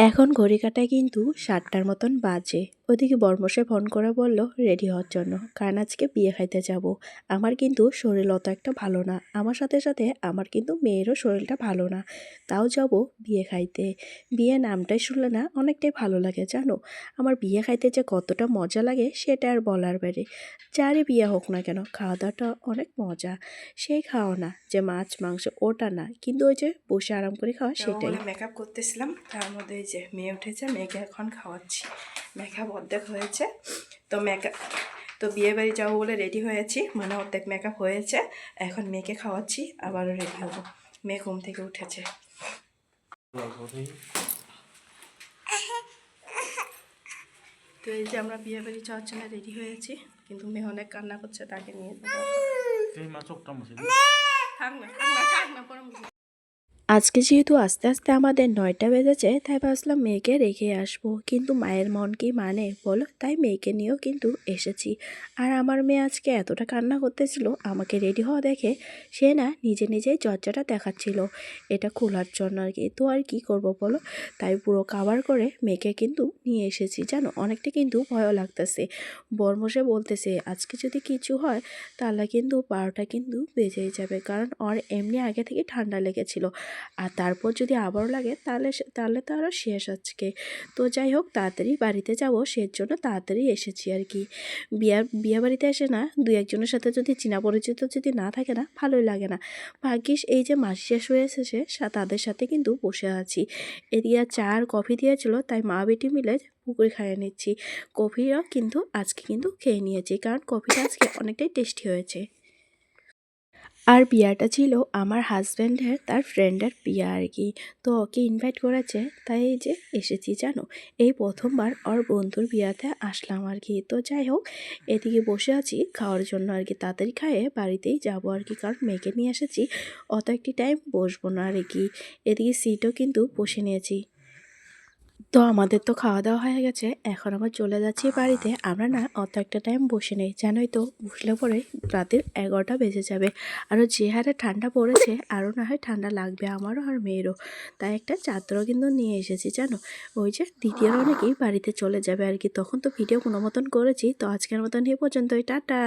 এখন ঘড়ি কাটায় কিন্তু ৭টার মতন বাজে। ওদিকে বরমশাই ফোন করে বলল রেডি হওয়ার জন্য, কারণ আজকে বিয়ে খাইতে যাব। আমার কিন্তু শরীর অত একটা ভালো না, আমার সাথে সাথে আমার কিন্তু মেয়েরও শরীরটা ভালো না, তাও যাব বিয়ে খাইতে। বিয়ে নামটাই শুনলে না অনেকটাই ভালো লাগে জানো। আমার বিয়ে খাইতে যে কতটা মজা লাগে সেটা আর বলার বাইরে। যারই বিয়ে হোক না কেন, খাওয়া দাওয়াটা অনেক মজা। সেই খাওয়া না যে মাছ মাংস, ওটা না, কিন্তু ওই যে বসে আরাম করে খাওয়া সেটাই। মেকআপ করতেছিলাম, তার মধ্যে এই যে মেয়ে উঠেছে, মেয়েকে এখন খাওয়াচ্ছি। মেকআপ অর্ধেক হয়েছে, তো বিয়ে বাড়ি যাবো বলে রেডি হয়েছি, মানে অর্ধেক মেকআপ হয়েছে। এখন মেয়েকে খাওয়াচ্ছি, আবারও রেডি হবো। মেয়ে ঘুম থেকে উঠেছে। তো এই যে আমরা বিয়ে বাড়ি যাওয়ার জন্য রেডি হয়েছি, কিন্তু মেয়ে অনেক কান্না করছে, তাকে নিয়ে যাবো। আজকে যেহেতু আস্তে আস্তে আমাদের ৯টা বেজেছে, তাই ভাবলাম মেয়েকে রেখে আসবো, কিন্তু মায়ের মন কি মানে বলো, তাই মেয়েকে নিয়েও কিন্তু এসেছি। আর আমার মেয়ে আজকে এতটা কান্না করতেছিল আমাকে রেডি হওয়া দেখে, সে না নিজে নিজেই দরজাটা দেখাচ্ছিল এটা খোলার জন্য আর কি। তো আর কি করব বলো, তাই পুরো কাভার করে মেয়েকে কিন্তু নিয়ে এসেছি জানো। অনেকটা কিন্তু ভয়ও লাগতেছে। বরমশাই বলতেছে আজকে যদি কিছু হয় তাহলে কিন্তু 12টা কিন্তু বেজেই যাবে, কারণ ওর এমনি আগে থেকে ঠান্ডা লেগেছিল, আর তারপর যদি আবারও লাগে তাহলে তো আরও শেষ আজকে। তো যাই হোক, তাড়াতাড়ি বাড়িতে যাব, সেজন্য তাড়াতাড়ি এসেছি আর কি। বিয়ে বাড়িতে এসে না দুই একজনের সাথে যদি চেনা পরিচিত যদি না থাকে না ভালোই লাগে না। ভাগ্যিস এই যে মাসি শেষ হয়ে এসেছে, তাদের সাথে কিন্তু বসে আছি। এদিকে চা আর কফি দিয়েছিল, তাই মা বেটি মিলে পুকুরে খাইয়ে নিচ্ছি। কফিও কিন্তু আজকে কিন্তু খেয়ে নিয়েছি, কারণ কফিটা আজকে অনেকটাই টেস্টি হয়েছে। আর বিয়াটা ছিল আমার হাজব্যান্ডের তার ফ্রেন্ডের বিয়া আর কি। তো ওকে ইনভাইট করেছে, তাই এই যে এসেছি জানো। এই প্রথমবার ওর বন্ধুর বিয়াতে আসলাম আর কি। তো যাই হোক, এদিকে বসে আছি খাওয়ার জন্য আর কি। তাড়াতাড়ি খাইয়ে বাড়িতেই যাবো আর কি, কারণ মেয়েকে নিয়ে এসেছি, অত একটি টাইম বসবো না আর কি। এদিকে সিটও কিন্তু বসে নিয়েছি। তো আমাদের তো খাওয়া দাওয়া হয়ে গেছে, এখন আবার চলে যাচ্ছি বাড়িতে। আমরা না অত একটা টাইম বসে নেই জানোই তো, বসলে পরে রাতের 11টা বেজে যাবে। আরও যে হারে ঠান্ডা পড়েছে, আরও না হয় ঠান্ডা লাগবে আমারও আর মেয়েরও। তাই একটা চাদরও কিন্তু নিয়ে এসেছি জানো। ওই যে দ্বিতীয় অনেকেই বাড়িতে চলে যাবে আর কি, তখন তো ভিডিও কোনো মতন করেছি। তো আজকের মতন এই পর্যন্তই, টাটা।